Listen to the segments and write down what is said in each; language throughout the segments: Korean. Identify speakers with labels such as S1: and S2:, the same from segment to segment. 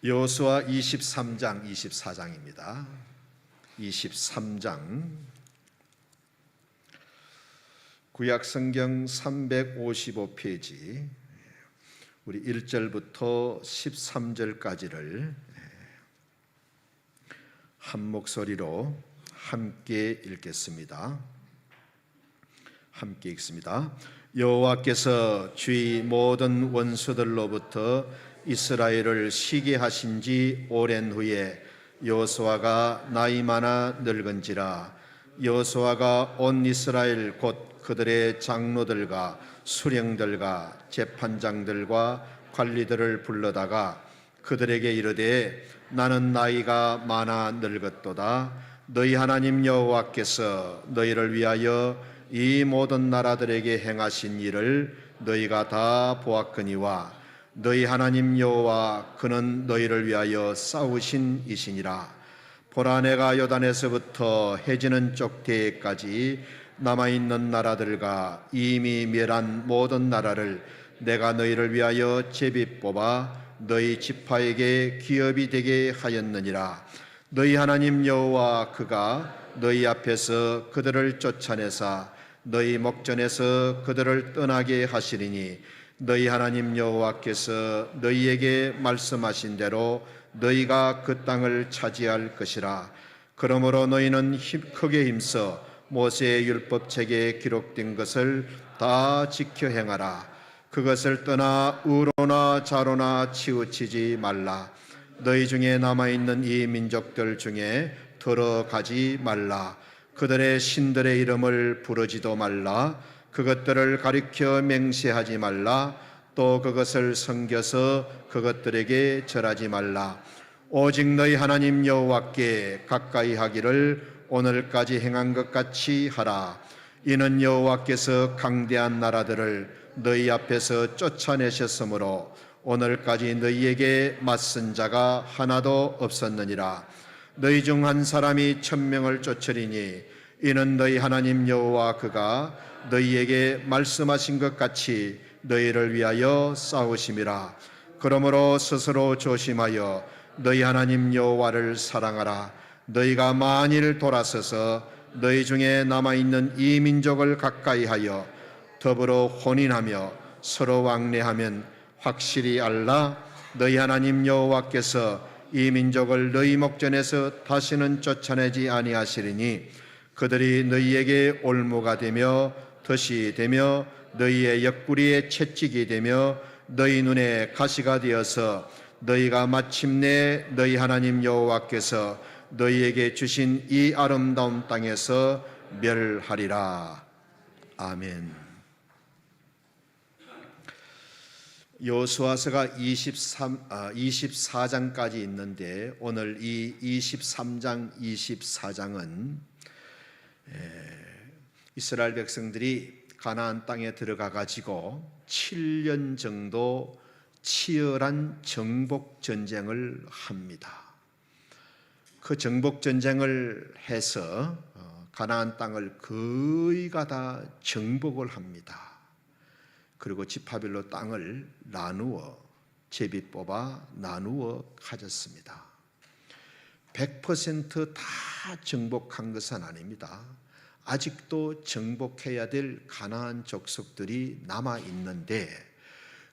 S1: 여호수아 23장 24장입니다. 23장 구약성경 355페이지 우리 1절부터 13절까지를 한 목소리로 함께 읽겠습니다. 함께 읽습니다. 여호와께서 주의 모든 원수들로부터 이스라엘을 쉬게 하신 지 오랜 후에 여호수아가 나이 많아 늙은지라 여호수아가 온 이스라엘 곧 그들의 장로들과 수령들과 재판장들과 관리들을 불러다가 그들에게 이르되 나는 나이가 많아 늙었도다. 너희 하나님 여호와께서 너희를 위하여 이 모든 나라들에게 행하신 일을 너희가 다 보았거니와 너희 하나님 여호와 그는 너희를 위하여 싸우신 이시니라. 보라 내가 요단에서부터 해지는 쪽대까지 남아있는 나라들과 이미 멸한 모든 나라를 내가 너희를 위하여 제비 뽑아 너희 지파에게 기업이 되게 하였느니라. 너희 하나님 여호와 그가 너희 앞에서 그들을 쫓아내사 너희 목전에서 그들을 떠나게 하시리니 너희 하나님 여호와께서 너희에게 말씀하신 대로 너희가 그 땅을 차지할 것이라. 그러므로 너희는 크게 힘써 모세의 율법책에 기록된 것을 다 지켜 행하라. 그것을 떠나 우로나 좌로나 치우치지 말라. 너희 중에 남아있는 이 민족들 중에 들어가지 말라. 그들의 신들의 이름을 부르지도 말라. 그것들을 가리켜 맹세하지 말라. 또 그것을 섬겨서 그것들에게 절하지 말라. 오직 너희 하나님 여호와께 가까이 하기를 오늘까지 행한 것 같이 하라. 이는 여호와께서 강대한 나라들을 너희 앞에서 쫓아내셨으므로 오늘까지 너희에게 맞선 자가 하나도 없었느니라. 너희 중 한 사람이 1000명을 쫓으리니 이는 너희 하나님 여호와 그가 너희에게 말씀하신 것 같이 너희를 위하여 싸우심이라. 그러므로 스스로 조심하여 너희 하나님 여호와를 사랑하라. 너희가 만일 돌아서서 너희 중에 남아있는 이 민족을 가까이하여 더불어 혼인하며 서로 왕래하면 확실히 알라. 너희 하나님 여호와께서 이 민족을 너희 목전에서 다시는 쫓아내지 아니하시리니 그들이 너희에게 올무가 되며 덫이 되며 너희의 옆구리에 채찍이 되며 너희 눈에 가시가 되어서 너희가 마침내 너희 하나님 여호와께서 너희에게 주신 이 아름다운 땅에서 멸하리라. 아멘. 여호수아서가 24장까지 있는데 오늘 이 23장, 24장은 이스라엘 백성들이 가나안 땅에 들어가 가지고 7년 정도 치열한 정복 전쟁을 합니다. 그 정복 전쟁을 해서 가나안 땅을 거의 다 정복을 합니다. 그리고 지파별로 땅을 나누어 제비 뽑아 나누어 가졌습니다. 100% 다 정복한 것은 아닙니다. 아직도 정복해야 될 가나안 족속들이 남아 있는데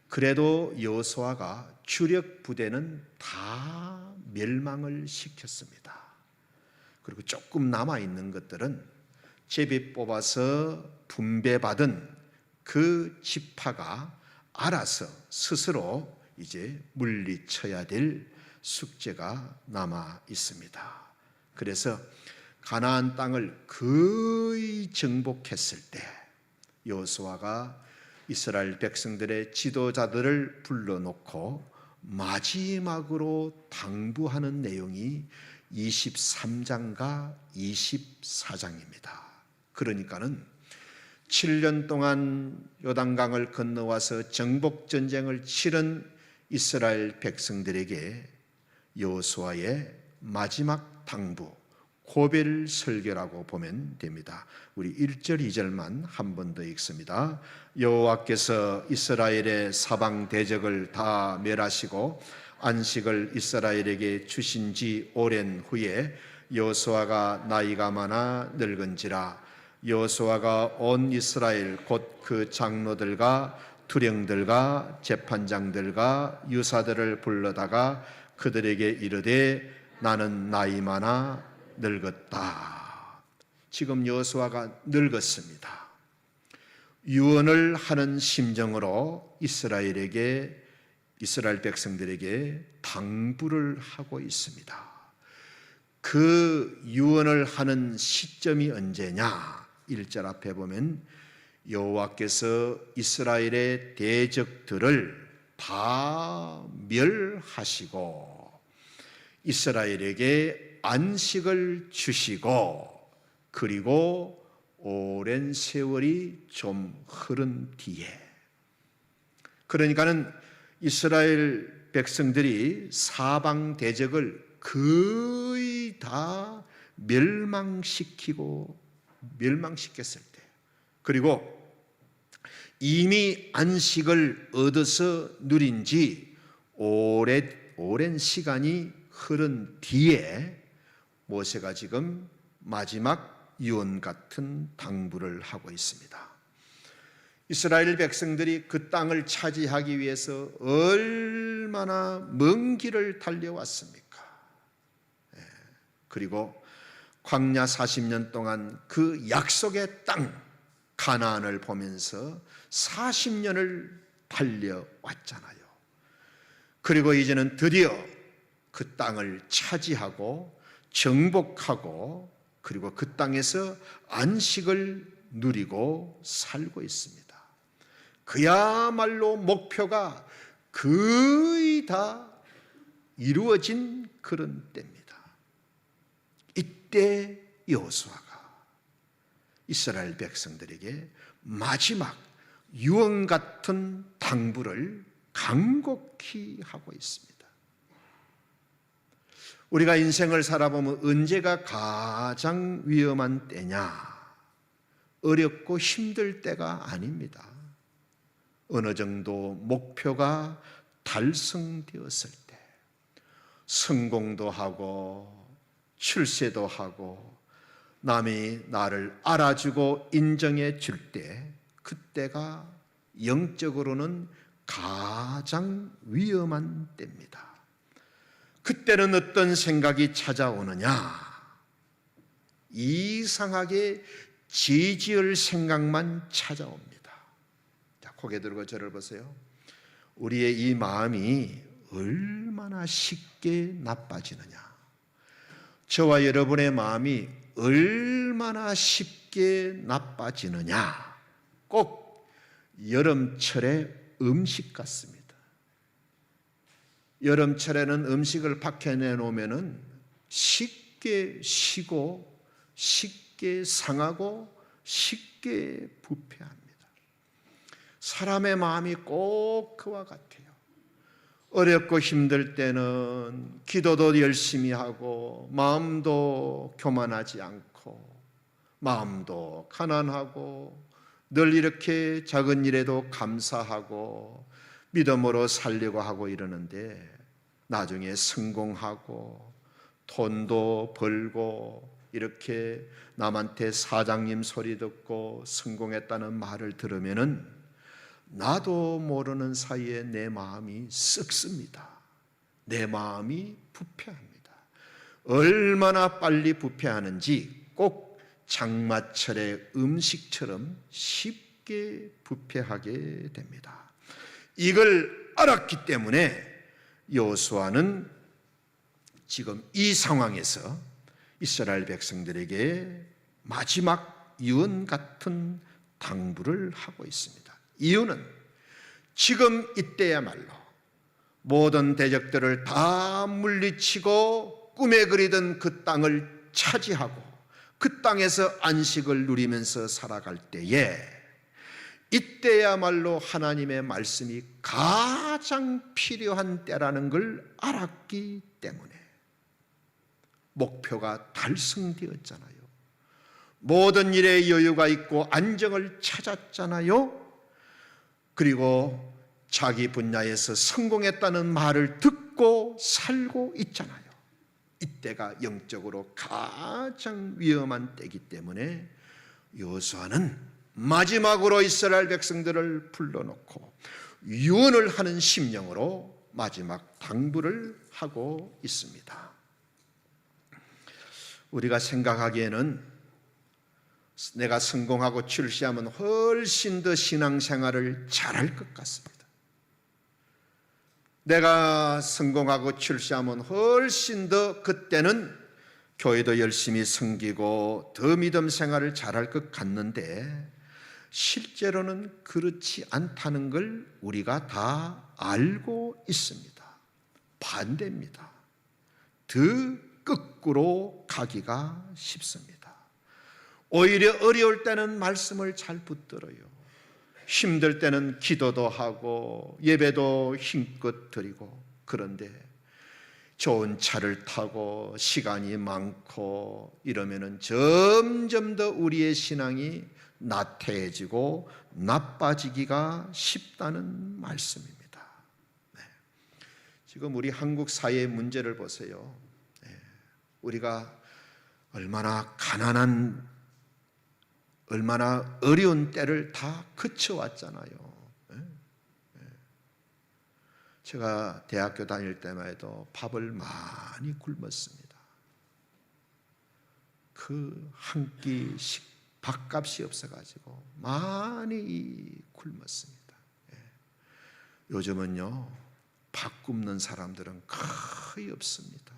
S1: 그래도 여호수아가 주력 부대는 다 멸망을 시켰습니다. 그리고 조금 남아 있는 것들은 제비 뽑아서 분배받은 그 지파가 알아서 스스로 이제 물리쳐야 될 숙제가 남아 있습니다. 그래서 가나안 땅을 거의 정복했을 때 여호수아가 이스라엘 백성들의 지도자들을 불러놓고 마지막으로 당부하는 내용이 23장과 24장입니다. 그러니까는 7년 동안 요단강을 건너와서 정복 전쟁을 치른 이스라엘 백성들에게 여호수아의 마지막 당부, 고별 설교라고 보면 됩니다. 우리 1절, 2절만 한 번 더 읽습니다. 여호와께서 이스라엘의 사방 대적을 다 멸하시고 안식을 이스라엘에게 주신 지 오랜 후에 여호수아가 나이가 많아 늙은지라 여호수아가 온 이스라엘 곧 그 장로들과 투령들과 재판장들과 유사들을 불러다가 그들에게 이르되 나는 나이 많아 늙었다. 지금 여호수아가 늙었습니다. 유언을 하는 심정으로 이스라엘 백성들에게 당부를 하고 있습니다. 그 유언을 하는 시점이 언제냐? 1절 앞에 보면 여호와께서 이스라엘의 대적들을 다 멸하시고 이스라엘에게 안식을 주시고 그리고 오랜 세월이 좀 흐른 뒤에, 그러니까는 이스라엘 백성들이 사방 대적을 거의 다 멸망시켰을 때, 그리고 이미 안식을 얻어서 누린 지 오랜 시간이 흐른 뒤에 모세가 지금 마지막 유언 같은 당부를 하고 있습니다. 이스라엘 백성들이 그 땅을 차지하기 위해서 얼마나 먼 길을 달려왔습니까? 그리고 광야 40년 동안 그 약속의 땅 가나안을 보면서 40년을 달려왔잖아요. 그리고 이제는 드디어 그 땅을 차지하고 정복하고 그리고 그 땅에서 안식을 누리고 살고 있습니다. 그야말로 목표가 거의 다 이루어진 그런 때입니다. 이때 여호수아가 이스라엘 백성들에게 마지막 유언 같은 당부를 간곡히 하고 있습니다. 우리가 인생을 살아보면 언제가 가장 위험한 때냐? 어렵고 힘들 때가 아닙니다. 어느 정도 목표가 달성되었을 때, 성공도 하고 출세도 하고 남이 나를 알아주고 인정해 줄 때, 그때가 영적으로는 가장 위험한 때입니다. 그때는 어떤 생각이 찾아오느냐? 이상하게 죄지을 생각만 찾아옵니다. 자, 고개 들고 저를 보세요. 우리의 이 마음이 얼마나 쉽게 나빠지느냐? 저와 여러분의 마음이 얼마나 쉽게 나빠지느냐? 꼭 여름철의 음식 같습니다. 여름철에는 음식을 밖에 내놓으면 쉽게 식고 쉽게 상하고 쉽게 부패합니다. 사람의 마음이 꼭 그와 같아요. 어렵고 힘들 때는 기도도 열심히 하고 마음도 교만하지 않고 마음도 가난하고 늘 이렇게 작은 일에도 감사하고 믿음으로 살려고 하고 이러는데 나중에 성공하고 돈도 벌고 이렇게 남한테 사장님 소리 듣고 성공했다는 말을 들으면은 나도 모르는 사이에 내 마음이 썩습니다. 내 마음이 부패합니다. 얼마나 빨리 부패하는지 꼭 장마철의 음식처럼 쉽게 부패하게 됩니다. 이걸 알았기 때문에 여호수아는 지금 이 상황에서 이스라엘 백성들에게 마지막 유언 같은 당부를 하고 있습니다. 이유는 지금 이때야말로 모든 대적들을 다 물리치고 꿈에 그리던 그 땅을 차지하고 그 땅에서 안식을 누리면서 살아갈 때에 이때야말로 하나님의 말씀이 가장 필요한 때라는 걸 알았기 때문에 목표가 달성되었잖아요. 모든 일에 여유가 있고 안정을 찾았잖아요. 그리고 자기 분야에서 성공했다는 말을 듣고 먹고 살고 있잖아요. 이때가 영적으로 가장 위험한 때이기 때문에 여호수아는 마지막으로 이스라엘 백성들을 불러놓고 유언을 하는 심령으로 마지막 당부를 하고 있습니다. 우리가 생각하기에는 내가 성공하고 출세하면 훨씬 더 신앙생활을 잘할 것 같습니다. 내가 성공하고 출세하면 훨씬 더 그때는 교회도 열심히 섬기고 더 믿음 생활을 잘할 것 같는데 실제로는 그렇지 않다는 걸 우리가 다 알고 있습니다. 반대입니다. 더 거꾸로 가기가 쉽습니다. 오히려 어려울 때는 말씀을 잘 붙들어요. 힘들 때는 기도도 하고 예배도 힘껏 드리고, 그런데 좋은 차를 타고 시간이 많고 이러면은 점점 더 우리의 신앙이 나태해지고 나빠지기가 쉽다는 말씀입니다. 네. 지금 우리 한국 사회의 문제를 보세요. 네. 우리가 얼마나 가난한, 얼마나 어려운 때를 다 거쳐왔잖아요. 제가 대학교 다닐 때만 해도 밥을 많이 굶었습니다. 그 한 끼씩 밥값이 없어가지고 많이 굶었습니다. 요즘은요, 밥 굶는 사람들은 거의 없습니다.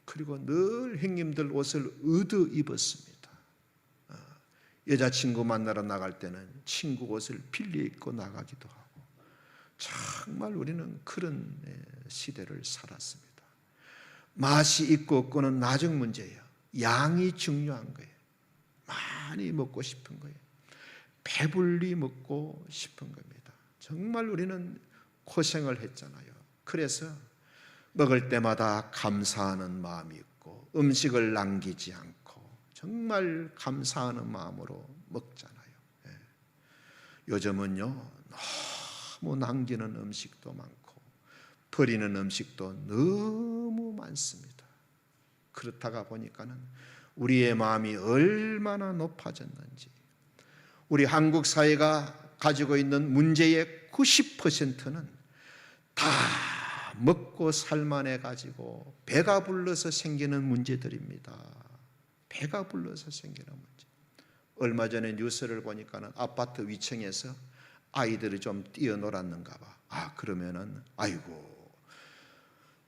S1: 그리고 늘 형님들 옷을 얻어 입었습니다. 여자친구 만나러 나갈 때는 친구 옷을 빌려 입고 나가기도 하고, 정말 우리는 그런 시대를 살았습니다. 맛이 있고 없고는 나중 문제예요. 양이 중요한 거예요. 많이 먹고 싶은 거예요. 배불리 먹고 싶은 겁니다. 정말 우리는 고생을 했잖아요. 그래서 먹을 때마다 감사하는 마음이 있고 음식을 남기지 않고 정말 감사하는 마음으로 먹잖아요. 요즘은요, 너무 남기는 음식도 많고 버리는 음식도 너무 많습니다. 그렇다가 보니까는 우리의 마음이 얼마나 높아졌는지, 우리 한국 사회가 가지고 있는 문제의 90%는 다 먹고 살만해 가지고 배가 불러서 생기는 문제들입니다. 배가 불러서 생기는 문제. 얼마 전에 뉴스를 보니까는 아파트 위층에서 아이들이 좀 뛰어놀았는가 봐. 그러면은 아이고,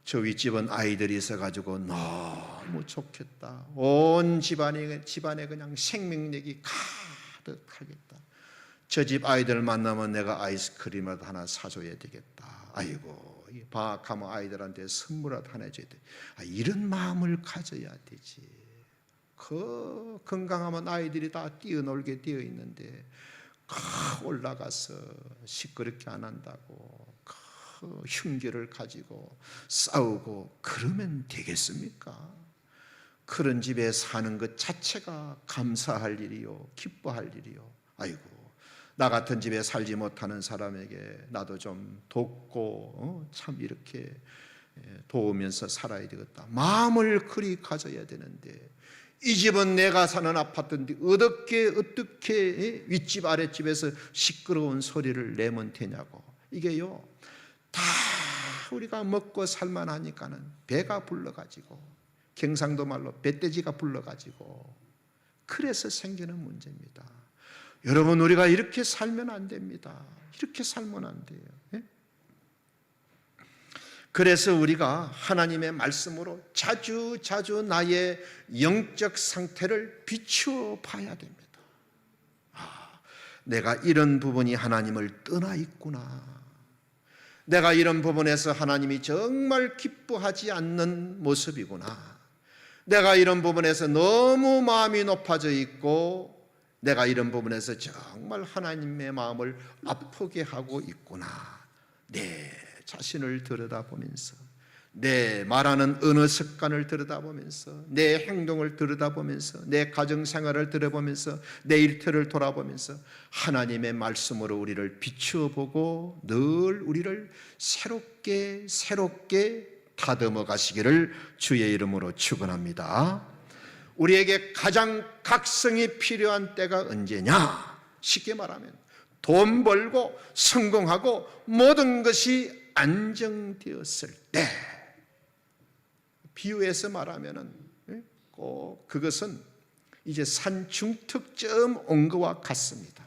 S1: 저 윗집은 아이들이 있어가지고 너무 좋겠다. 온 집안에 그냥 생명력이 가득하겠다. 저 집 아이들 만나면 내가 아이스크림을 하나 사줘야 되겠다. 아이고, 방학하면 아이들한테 선물을 하나 줘야 돼. 이런 마음을 가져야 되지. 그 건강하면 아이들이 다 뛰어놀게 되어 있는데 올라가서 시끄럽게 안 한다고 흉기를 가지고 싸우고 그러면 되겠습니까? 그런 집에 사는 것 자체가 감사할 일이요, 기뻐할 일이요. 아이고, 나 같은 집에 살지 못하는 사람에게 나도 좀 돕고 참 이렇게 도우면서 살아야 되겠다. 마음을 그리 가져야 되는데, 이 집은 내가 사는 아파트인데 어떻게 윗집 아랫집에서 시끄러운 소리를 내면 되냐고. 이게요, 다 우리가 먹고 살만하니까는 배가 불러가지고, 경상도 말로 배돼지가 불러가지고, 그래서 생기는 문제입니다. 여러분, 우리가 이렇게 살면 안 됩니다. 이렇게 살면 안 돼요. 그래서 우리가 하나님의 말씀으로 자주 나의 영적 상태를 비추어 봐야 됩니다. 내가 이런 부분이 하나님을 떠나 있구나. 내가 이런 부분에서 하나님이 정말 기뻐하지 않는 모습이구나. 내가 이런 부분에서 너무 마음이 높아져 있고, 내가 이런 부분에서 정말 하나님의 마음을 아프게 하고 있구나. 내 자신을 들여다보면서 내 말하는 언어 습관을 들여다보면서, 내 행동을 들여다보면서, 내 가정생활을 들여다보면서, 내 일터를 돌아보면서 하나님의 말씀으로 우리를 비추어 보고 늘 우리를 새롭게 다듬어 가시기를 주의 이름으로 축원합니다. 우리에게 가장 각성이 필요한 때가 언제냐? 쉽게 말하면 돈 벌고 성공하고 모든 것이 안정되었을 때, 비유해서 말하면은 꼭 그것은 이제 산중턱점 온 것과 같습니다.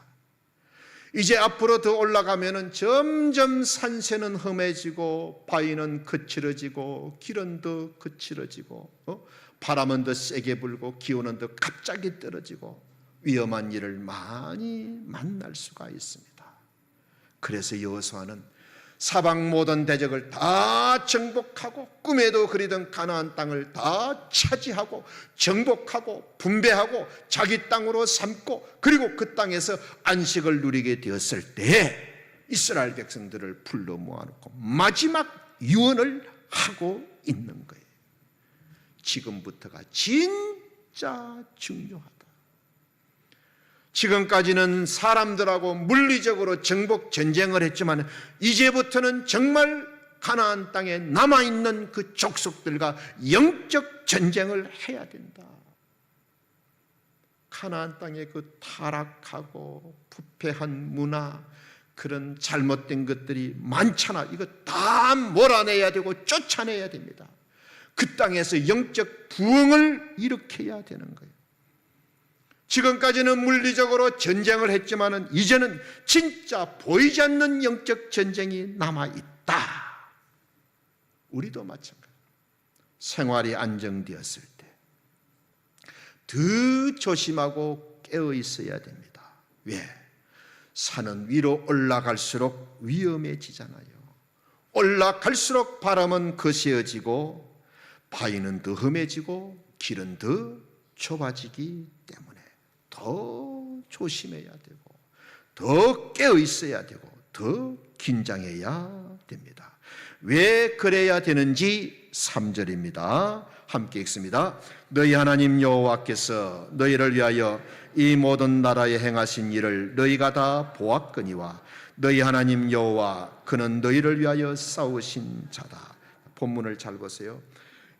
S1: 이제 앞으로 더 올라가면은 점점 산세는 험해지고 바위는 거칠어지고 길은 더 거칠어지고 바람은 더 세게 불고 기온은 더 갑자기 떨어지고 위험한 일을 많이 만날 수가 있습니다. 그래서 여호수아는 사방 모든 대적을 다 정복하고 꿈에도 그리던 가나안 땅을 다 차지하고 정복하고 분배하고 자기 땅으로 삼고, 그리고 그 땅에서 안식을 누리게 되었을 때에 이스라엘 백성들을 불러 모아놓고 마지막 유언을 하고 있는 거예요. 지금부터가 진짜 중요하다. 지금까지는 사람들하고 물리적으로 정복 전쟁을 했지만 이제부터는 정말 가나안 땅에 남아있는 그 족속들과 영적 전쟁을 해야 된다. 가나안 땅의 그 타락하고 부패한 문화, 그런 잘못된 것들이 많잖아. 이거 다 몰아내야 되고 쫓아내야 됩니다. 그 땅에서 영적 부흥을 일으켜야 되는 거예요. 지금까지는 물리적으로 전쟁을 했지만 이제는 진짜 보이지 않는 영적 전쟁이 남아있다. 우리도 마찬가지. 생활이 안정되었을 때 더 조심하고 깨어 있어야 됩니다. 왜? 산은 위로 올라갈수록 위험해지잖아요. 올라갈수록 바람은 거세어지고 바위는 더 험해지고 길은 더 좁아지기 때문에 더 조심해야 되고 더 깨어 있어야 되고 더 긴장해야 됩니다. 왜 그래야 되는지 3절입니다. 함께 읽습니다. 너희 하나님 여호와께서 너희를 위하여 이 모든 나라에 행하신 일을 너희가 다 보았거니와 너희 하나님 여호와 그는 너희를 위하여 싸우신 자다. 본문을 잘 보세요.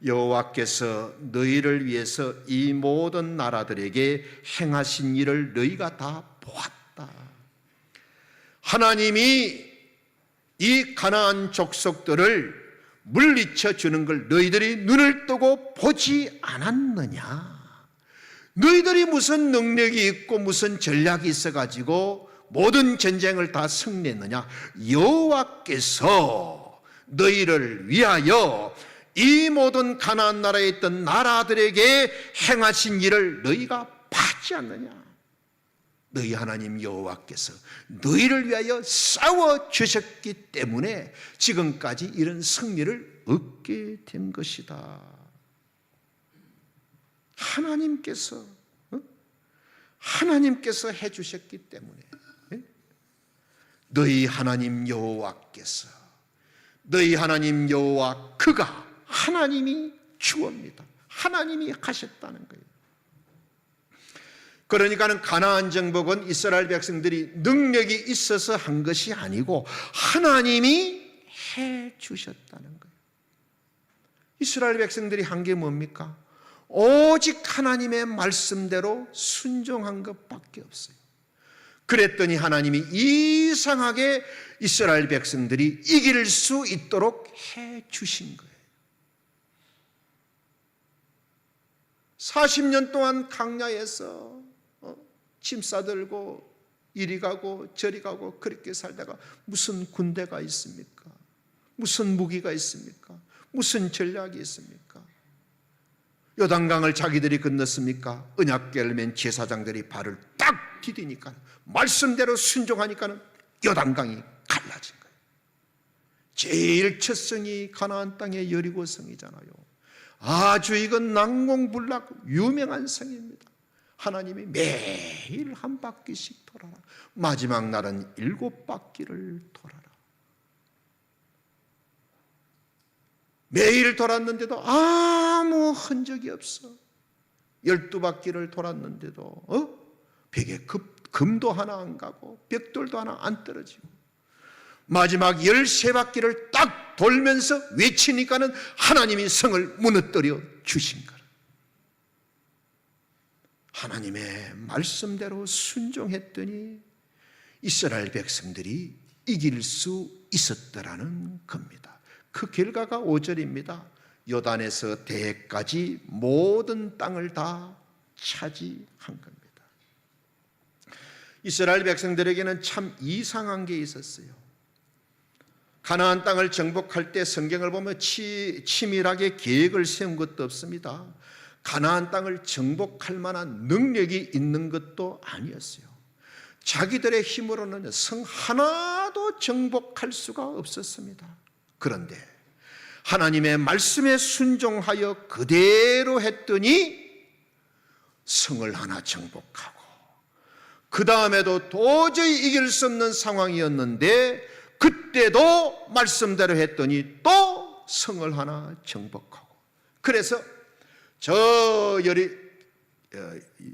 S1: 여호와께서 너희를 위해서 이 모든 나라들에게 행하신 일을 너희가 다 보았다. 하나님이 이 가나안 족속들을 물리쳐 주는 걸 너희들이 눈을 뜨고 보지 않았느냐? 너희들이 무슨 능력이 있고 무슨 전략이 있어가지고 모든 전쟁을 다 승리했느냐? 여호와께서 너희를 위하여 이 모든 가나안 나라에 있던 나라들에게 행하신 일을 너희가 봤지 않느냐? 너희 하나님 여호와께서 너희를 위하여 싸워주셨기 때문에 지금까지 이런 승리를 얻게 된 것이다. 하나님께서 해주셨기 때문에 너희 하나님 여호와께서, 너희 하나님 여호와 그가 하나님이 주옵니다. 하나님이 하셨다는 거예요. 그러니까는 가나안 정복은 이스라엘 백성들이 능력이 있어서 한 것이 아니고 하나님이 해 주셨다는 거예요. 이스라엘 백성들이 한 게 뭡니까? 오직 하나님의 말씀대로 순종한 것밖에 없어요. 그랬더니 하나님이 이상하게 이스라엘 백성들이 이길 수 있도록 해 주신 거예요. 40년 동안 광야에서 짐 싸들고 이리 가고 저리 가고 그렇게 살다가 무슨 군대가 있습니까? 무슨 무기가 있습니까? 무슨 전략이 있습니까? 요단강을 자기들이 건넜습니까? 언약궤를 맨 제사장들이 발을 딱 디디니까 말씀대로 순종하니까 요단강이 갈라진 거예요. 제일 첫 성이 가나안 땅의 여리고 성이잖아요. 아주 이건 난공불락 유명한 성입니다. 하나님이 매일 한 바퀴씩 돌아라. 마지막 날은 7바퀴를 돌아라. 매일 돌았는데도 아무 흔적이 없어. 12바퀴를 돌았는데도 벽에 금도 하나 안 가고 벽돌도 하나 안 떨어지고, 마지막 13바퀴를 딱 돌면서 외치니까는 하나님이 성을 무너뜨려 주신 거라. 하나님의 말씀대로 순종했더니 이스라엘 백성들이 이길 수 있었더라는 겁니다. 그 결과가 5절입니다. 요단에서 대까지 모든 땅을 다 차지한 겁니다. 이스라엘 백성들에게는 참 이상한 게 있었어요. 가나안 땅을 정복할 때 성경을 보면 치밀하게 계획을 세운 것도 없습니다. 가나안 땅을 정복할 만한 능력이 있는 것도 아니었어요. 자기들의 힘으로는 성 하나도 정복할 수가 없었습니다. 그런데 하나님의 말씀에 순종하여 그대로 했더니 성을 하나 정복하고, 그 다음에도 도저히 이길 수 없는 상황이었는데 그때도 말씀대로 했더니 또 성을 하나 정복하고, 그래서 저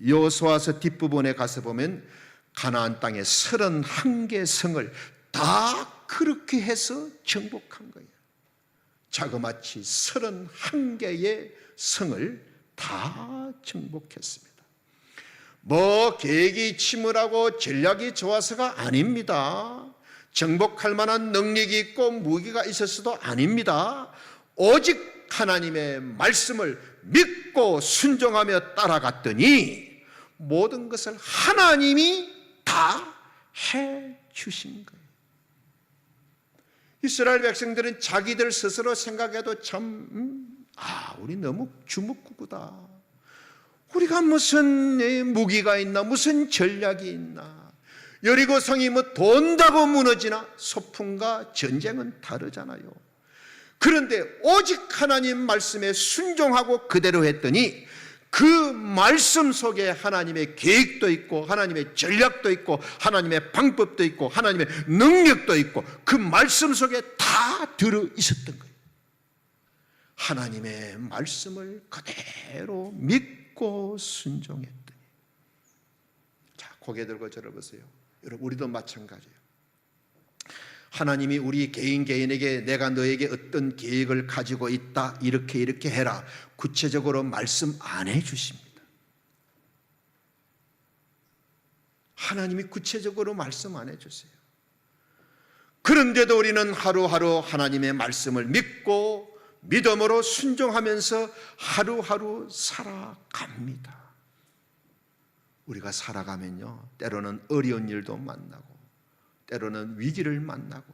S1: 여호수아서 뒷부분에 가서 보면 가나안 땅에 31개 성을 다 그렇게 해서 정복한 거예요. 자그마치 31개의 성을 다 정복했습니다. 뭐 계획이 치밀하고 전략이 좋아서가 아닙니다. 정복할 만한 능력이 있고 무기가 있었어도 아닙니다. 오직 하나님의 말씀을 믿고 순종하며 따라갔더니 모든 것을 하나님이 다 해주신 거예요. 이스라엘 백성들은 자기들 스스로 생각해도 참 우리 너무 주먹구구다. 우리가 무슨 무기가 있나, 무슨 전략이 있나. 여리고 성이 뭐 돈다고 무너지나. 소풍과 전쟁은 다르잖아요. 그런데 오직 하나님 말씀에 순종하고 그대로 했더니 그 말씀 속에 하나님의 계획도 있고 하나님의 전략도 있고 하나님의 방법도 있고 하나님의 능력도 있고 그 말씀 속에 다 들어 있었던 거예요. 하나님의 말씀을 그대로 믿고 순종했더니, 자, 고개 들고 저를 보세요. 여러분, 우리도 마찬가지예요. 하나님이 우리 개인에게 내가 너에게 어떤 계획을 가지고 있다, 이렇게 해라, 구체적으로 말씀 안 해주십니다. 하나님이 구체적으로 말씀 안 해주세요. 그런데도 우리는 하루하루 하나님의 말씀을 믿고 믿음으로 순종하면서 하루하루 살아갑니다. 우리가 살아가면요, 때로는 어려운 일도 만나고 때로는 위기를 만나고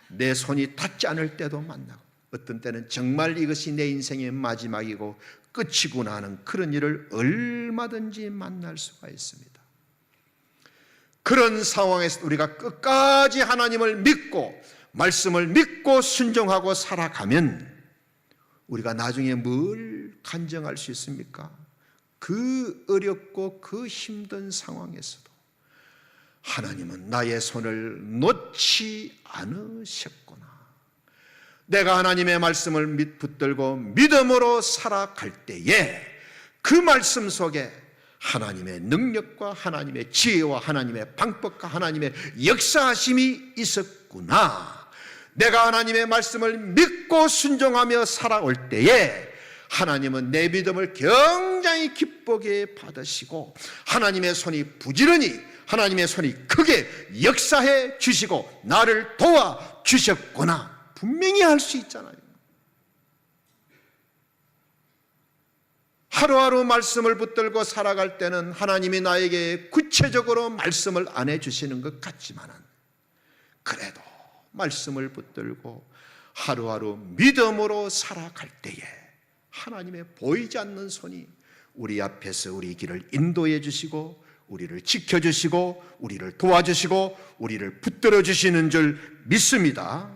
S1: 내 손이 닿지 않을 때도 만나고 어떤 때는 정말 이것이 내 인생의 마지막이고 끝이구나 하는 그런 일을 얼마든지 만날 수가 있습니다. 그런 상황에서 우리가 끝까지 하나님을 믿고 말씀을 믿고 순종하고 살아가면 우리가 나중에 뭘 간증할 수 있습니까? 그 어렵고 그 힘든 상황에서도 하나님은 나의 손을 놓지 않으셨구나. 내가 하나님의 말씀을 붙들고 믿음으로 살아갈 때에 그 말씀 속에 하나님의 능력과 하나님의 지혜와 하나님의 방법과 하나님의 역사하심이 있었구나. 내가 하나님의 말씀을 믿고 순종하며 살아올 때에 하나님은 내 믿음을 굉장히 기쁘게 받으시고 하나님의 손이 부지런히, 하나님의 손이 크게 역사해 주시고 나를 도와 주셨구나, 분명히 할 수 있잖아요. 하루하루 말씀을 붙들고 살아갈 때는 하나님이 나에게 구체적으로 말씀을 안 해주시는 것 같지만은 그래도 말씀을 붙들고 하루하루 믿음으로 살아갈 때에 하나님의 보이지 않는 손이 우리 앞에서 우리 길을 인도해 주시고 우리를 지켜주시고 우리를 도와주시고 우리를 붙들어 주시는 줄 믿습니다.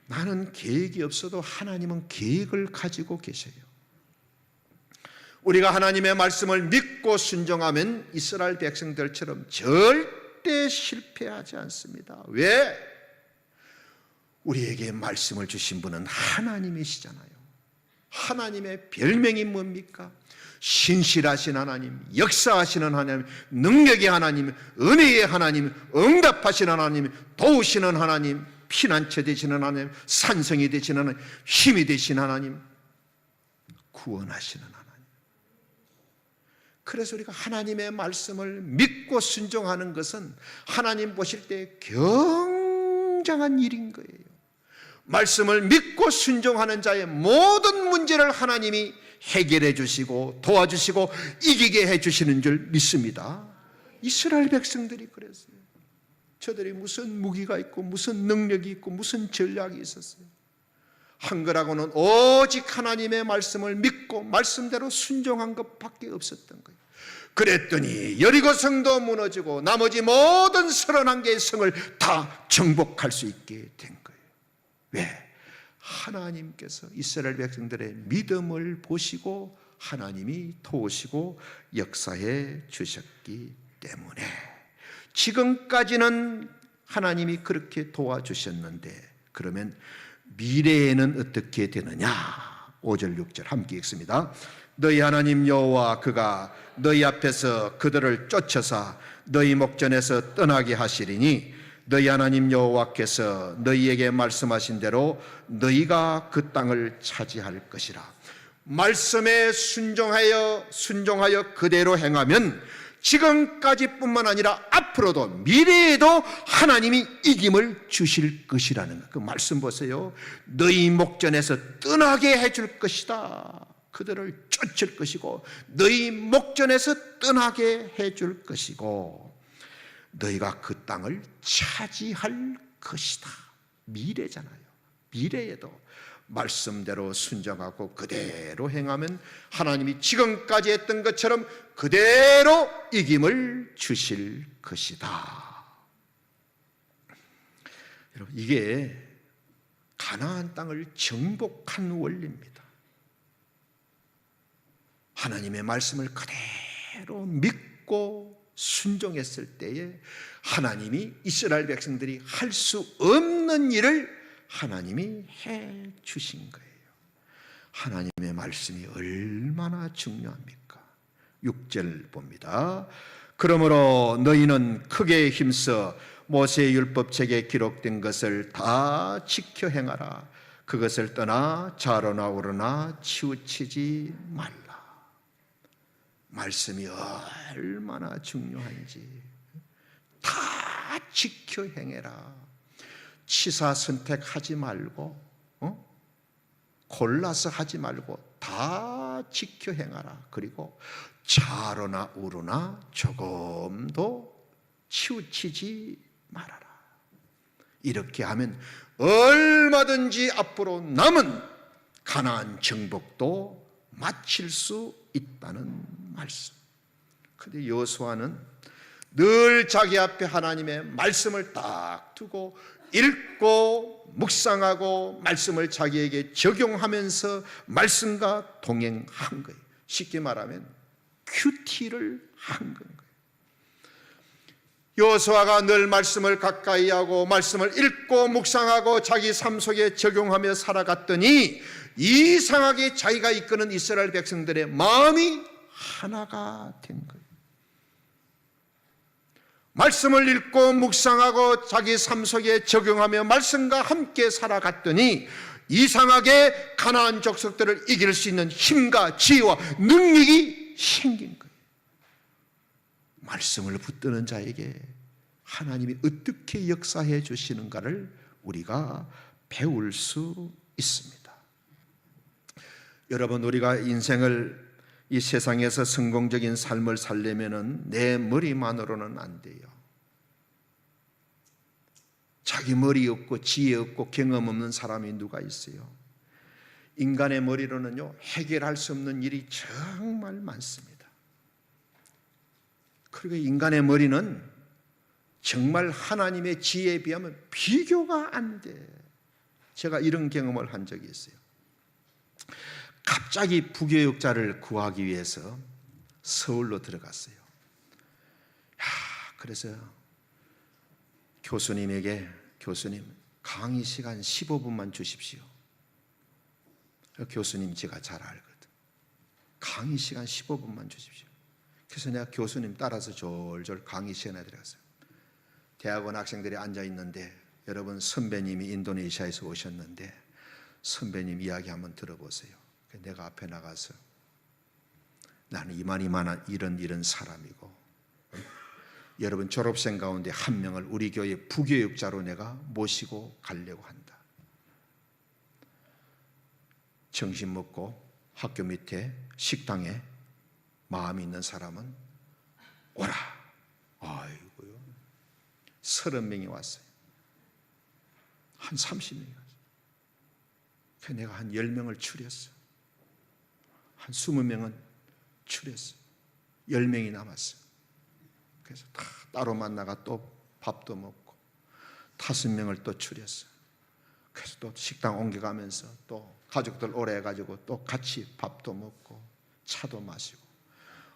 S1: 나는 계획이 없어도 하나님은 계획을 가지고 계세요. 우리가 하나님의 말씀을 믿고 순종하면 이스라엘 백성들처럼 절대 실패하지 않습니다. 왜? 우리에게 말씀을 주신 분은 하나님이시잖아요. 하나님의 별명이 뭡니까? 신실하신 하나님, 역사하시는 하나님, 능력의 하나님, 은혜의 하나님, 응답하시는 하나님, 도우시는 하나님, 피난처 되시는 하나님, 산성이 되시는 하나님, 힘이 되시는 하나님, 구원하시는 하나님. 그래서 우리가 하나님의 말씀을 믿고 순종하는 것은 하나님 보실 때 굉장한 일인 거예요. 말씀을 믿고 순종하는 자의 모든 문제를 하나님이 해결해 주시고 도와주시고 이기게 해 주시는 줄 믿습니다. 이스라엘 백성들이 그랬어요. 저들이 무슨 무기가 있고 무슨 능력이 있고 무슨 전략이 있었어요. 한 거라고는 오직 하나님의 말씀을 믿고 말씀대로 순종한 것밖에 없었던 거예요. 그랬더니 여리고 성도 무너지고 나머지 모든 31개의 성을 다 정복할 수 있게 된 거예요. 왜? 하나님께서 이스라엘 백성들의 믿음을 보시고 하나님이 도우시고 역사해 주셨기 때문에 지금까지는 하나님이 그렇게 도와주셨는데 그러면 미래에는 어떻게 되느냐? 5절 6절 함께 읽습니다. 너희 하나님 여호와 그가 너희 앞에서 그들을 쫓아서 너희 목전에서 떠나게 하시리니 너희 하나님 여호와께서 너희에게 말씀하신 대로 너희가 그 땅을 차지할 것이라. 말씀에 순종하여 그대로 행하면 지금까지뿐만 아니라 앞으로도 미래에도 하나님이 이김을 주실 것이라는 그 말씀 보세요. 너희 목전에서 떠나게 해줄 것이다. 그들을 쫓을 것이고 너희 목전에서 떠나게 해줄 것이고 너희가 그 땅을 차지할 것이다. 미래잖아요. 미래에도 말씀대로 순종하고 그대로 행하면 하나님이 지금까지 했던 것처럼 그대로 이김을 주실 것이다. 여러분, 이게 가나안 땅을 정복한 원리입니다. 하나님의 말씀을 그대로 믿고 순종했을 때에 하나님이 이스라엘 백성들이 할 수 없는 일을 하나님이 해 주신 거예요. 하나님의 말씀이 얼마나 중요합니까? 6절 봅니다. 그러므로 너희는 크게 힘써 모세의 율법책에 기록된 것을 다 지켜 행하라. 그것을 떠나 좌로나 우로나 치우치지 말라. 말씀이 얼마나 중요한지 다 지켜 행해라. 치사 선택하지 말고 골라서 하지 말고 다 지켜 행하라. 그리고 좌로나 우로나 조금도 치우치지 말아라. 이렇게 하면 얼마든지 앞으로 남은 가나안 정복도 마칠 수 있다는 말씀. 그런데 여호수아는 늘 자기 앞에 하나님의 말씀을 딱 두고 읽고 묵상하고 말씀을 자기에게 적용하면서 말씀과 동행한 거예요. 쉽게 말하면 큐티를 한 거예요. 여호수아가 늘 말씀을 가까이 하고 말씀을 읽고 묵상하고 자기 삶 속에 적용하며 살아갔더니 이상하게 자기가 이끄는 이스라엘 백성들의 마음이 하나가 된 거예요. 말씀을 읽고 묵상하고 자기 삶 속에 적용하며 말씀과 함께 살아갔더니 이상하게 가나안 족속들을 이길 수 있는 힘과 지혜와 능력이 생긴 거예요. 말씀을 붙드는 자에게 하나님이 어떻게 역사해 주시는가를 우리가 배울 수 있습니다. 여러분, 우리가 인생을 이 세상에서 성공적인 삶을 살려면 내 머리만으로는 안 돼요. 자기 머리 없고 지혜 없고 경험 없는 사람이 누가 있어요? 인간의 머리로는요, 해결할 수 없는 일이 정말 많습니다. 그리고 인간의 머리는 정말 하나님의 지혜에 비하면 비교가 안 돼. 제가 이런 경험을 한 적이 있어요. 갑자기 부교육자를 구하기 위해서 서울로 들어갔어요. 그래서 교수님에게 교수님, 강의 시간 15분만 주십시오. 교수님 제가 잘 알거든. 강의 시간 15분만 주십시오. 그래서 내가 교수님 따라서 졸졸 강의 시간에 들어갔어요. 대학원 학생들이 앉아 있는데, 여러분 선배님이 인도네시아에서 오셨는데 선배님 이야기 한번 들어보세요. 내가 앞에 나가서 나는 이만한 이런 사람이고, 여러분 졸업생 가운데 한 명을 우리 교회 부교육자로 내가 모시고 가려고 한다. 점심 먹고 학교 밑에 식당에 마음이 있는 사람은 오라. 아이고요. 30명이 왔어요. 한 30명이 왔어요. 그래서 내가 한 10명을 추렸어. 한 20명은 추렸어. 10명이 남았어. 그래서 다 따로 만나가 또 밥도 먹고 5명을 또 추렸어. 그래서 또 식당 옮겨가면서 또 가족들 오래 해가지고 또 같이 밥도 먹고 차도 마시고,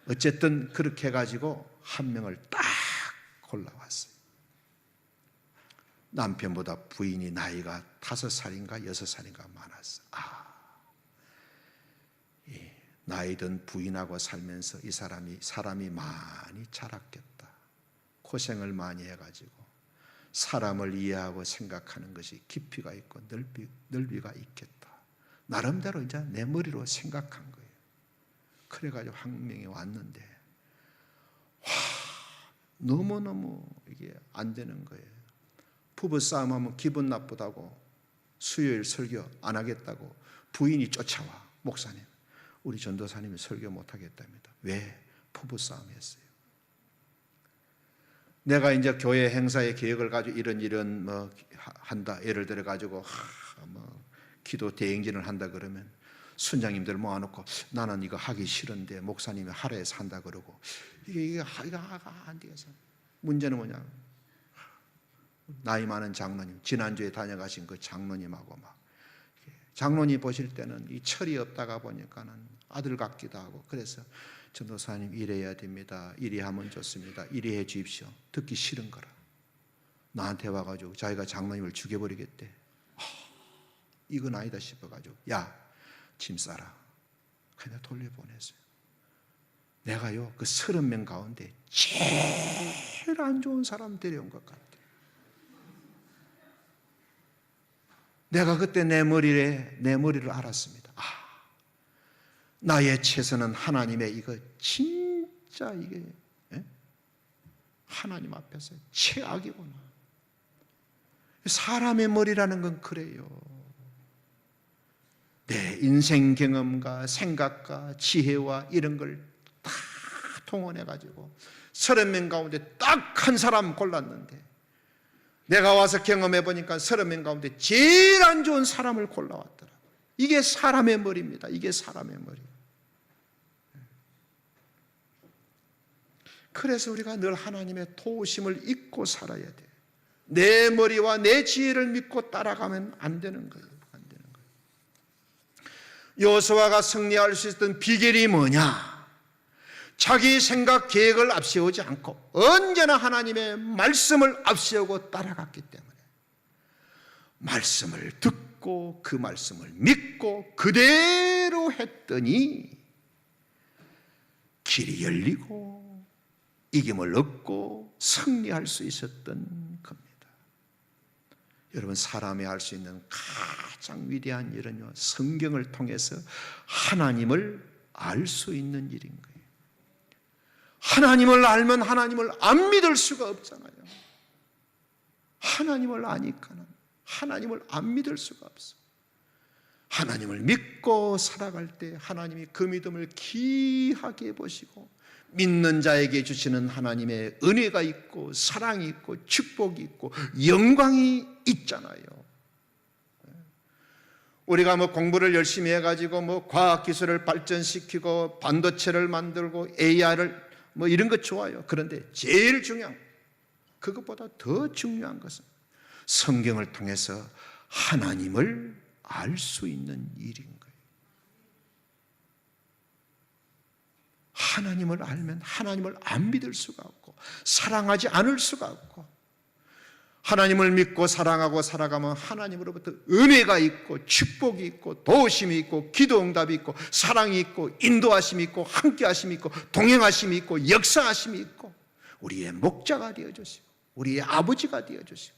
S1: 어쨌든 그렇게 해가지고 한 명을 딱 골라왔어요. 남편보다 부인이 나이가 5살인가 6살인가 많았어. 나이 든 부인하고 살면서 이 사람이 많이 자랐겠다. 고생을 많이 해가지고 사람을 이해하고 생각하는 것이 깊이가 있고 넓이가 있겠다. 나름대로 이제 내 머리로 생각한 거예요. 그래가지고 한 명이 왔는데, 너무너무 이게 안 되는 거예요. 부부싸움 하면 기분 나쁘다고 수요일 설교 안 하겠다고 부인이 쫓아와. 목사님, 우리 전도사님이 설교 못 하겠답니다. 왜? 부부싸움 했어요. 내가 이제 교회 행사의 계획을 가지고 이런 뭐 한다. 예를 들어 가지고 기도 대행진을 한다 그러면 순장님들 모아놓고 나는 이거 하기 싫은데 목사님이 하라 해서 한다 그러고, 이게 안 되겠어. 문제는 뭐냐? 나이 많은 장로님, 지난주에 다녀가신 그 장로님하고 막, 장로님 보실 때는 이 철이 없다가 보니까는 아들 같기도 하고, 그래서 전도사님 이래야 됩니다. 이래 하면 좋습니다. 이래 해 주십시오. 듣기 싫은 거라. 나한테 와가지고 자기가 장로님을 죽여버리겠대. 이건 아니다 싶어가지고, 야, 짐 싸라. 그냥 돌려보냈어요. 내가요, 그 30명 가운데 제일 안 좋은 사람 데려온 것 같아. 내가 그때 내 머리를 알았습니다. 나의 최선은 하나님의 이거 진짜 이게 하나님 앞에서 최악이구나. 사람의 머리라는 건 그래요. 내 인생 경험과 생각과 지혜와 이런 걸 다 동원해가지고 30명 가운데 딱 한 사람 골랐는데, 내가 와서 경험해 보니까 30명 가운데 제일 안 좋은 사람을 골라왔더라. 이게 사람의 머리입니다. 이게 사람의 머리. 그래서 우리가 늘 하나님의 도우심을 잊고 살아야 돼. 내 머리와 내 지혜를 믿고 따라가면 안 되는 거예요. 안 되는 거예요. 여호수아가 승리할 수 있었던 비결이 뭐냐? 자기 생각 계획을 앞세우지 않고 언제나 하나님의 말씀을 앞세우고 따라갔기 때문에, 말씀을 듣고 그 말씀을 믿고 그대로 했더니 길이 열리고 이김을 얻고 승리할 수 있었던 겁니다. 여러분, 사람이 할 수 있는 가장 위대한 일은요, 성경을 통해서 하나님을 알 수 있는 일인 거예요. 하나님을 알면 하나님을 안 믿을 수가 없잖아요. 하나님을 아니까는 하나님을 안 믿을 수가 없어. 하나님을 믿고 살아갈 때 하나님이 그 믿음을 귀하게 보시고, 믿는 자에게 주시는 하나님의 은혜가 있고 사랑이 있고 축복이 있고 영광이 있잖아요. 우리가 뭐 공부를 열심히 해가지고 뭐 과학기술을 발전시키고 반도체를 만들고 AI를 뭐 이런 것 좋아요. 그런데 제일 중요한, 그것보다 더 중요한 것은 성경을 통해서 하나님을 알 수 있는 일인 거예요. 하나님을 알면 하나님을 안 믿을 수가 없고 사랑하지 않을 수가 없고, 하나님을 믿고 사랑하고 살아가면 하나님으로부터 은혜가 있고 축복이 있고 도우심이 있고 기도 응답이 있고 사랑이 있고 인도하심이 있고 함께하심이 있고 동행하심이 있고 역사하심이 있고 우리의 목자가 되어주시고 우리의 아버지가 되어주시고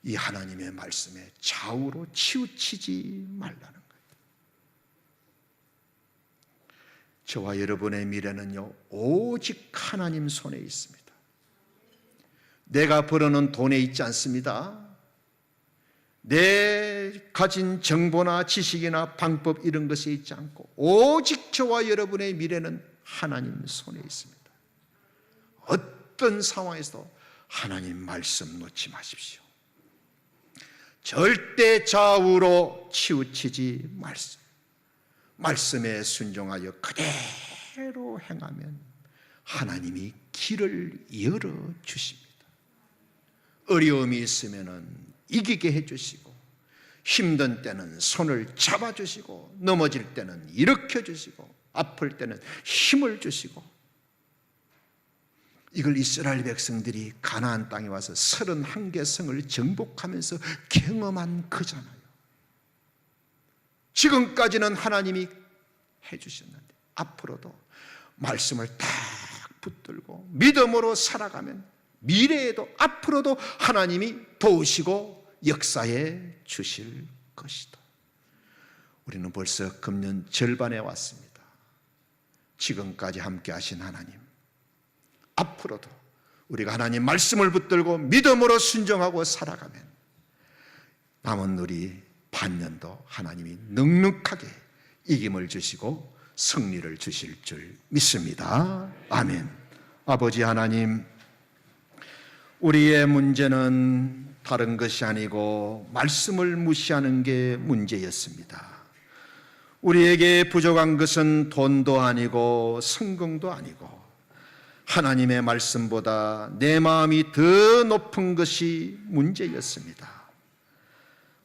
S1: 이 하나님의 말씀에 좌우로 치우치지 말라는 거예요. 저와 여러분의 미래는요 오직 하나님 손에 있습니다. 내가 벌어놓은 돈에 있지 않습니다. 내 가진 정보나 지식이나 방법 이런 것에 있지 않고 오직 저와 여러분의 미래는 하나님 손에 있습니다. 어떤 상황에서도 하나님 말씀 놓지 마십시오. 절대 좌우로 치우치지 말씀. 말씀에 순종하여 그대로 행하면 하나님이 길을 열어주십니다. 어려움이 있으면 이기게 해주시고 힘든 때는 손을 잡아주시고 넘어질 때는 일으켜주시고 아플 때는 힘을 주시고 이걸 이스라엘 백성들이 가나안 땅에 와서 31개 성을 정복하면서 경험한 거잖아요. 지금까지는 하나님이 해주셨는데 앞으로도 말씀을 딱 붙들고 믿음으로 살아가면 미래에도 앞으로도 하나님이 도우시고 역사해 주실 것이다. 우리는 벌써 금년 절반에 왔습니다. 지금까지 함께 하신 하나님, 앞으로도 우리가 하나님 말씀을 붙들고 믿음으로 순종하고 살아가면 남은 우리 반년도 하나님이 넉넉하게 이김을 주시고 승리를 주실 줄 믿습니다. 아멘. 아버지 하나님, 우리의 문제는 다른 것이 아니고 말씀을 무시하는 게 문제였습니다. 우리에게 부족한 것은 돈도 아니고 성공도 아니고 하나님의 말씀보다 내 마음이 더 높은 것이 문제였습니다.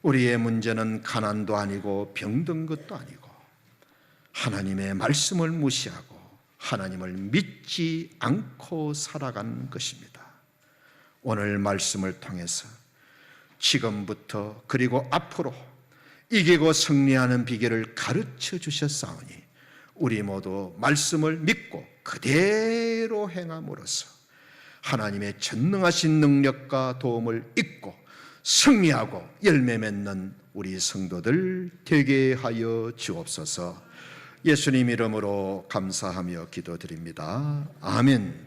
S1: 우리의 문제는 가난도 아니고 병든 것도 아니고 하나님의 말씀을 무시하고 하나님을 믿지 않고 살아간 것입니다. 오늘 말씀을 통해서 지금부터 그리고 앞으로 이기고 승리하는 비결을 가르쳐 주셨사오니 우리 모두 말씀을 믿고 그대로 행함으로써 하나님의 전능하신 능력과 도움을 잊고 승리하고 열매 맺는 우리 성도들 되게 하여 주옵소서. 예수님 이름으로 감사하며 기도드립니다. 아멘.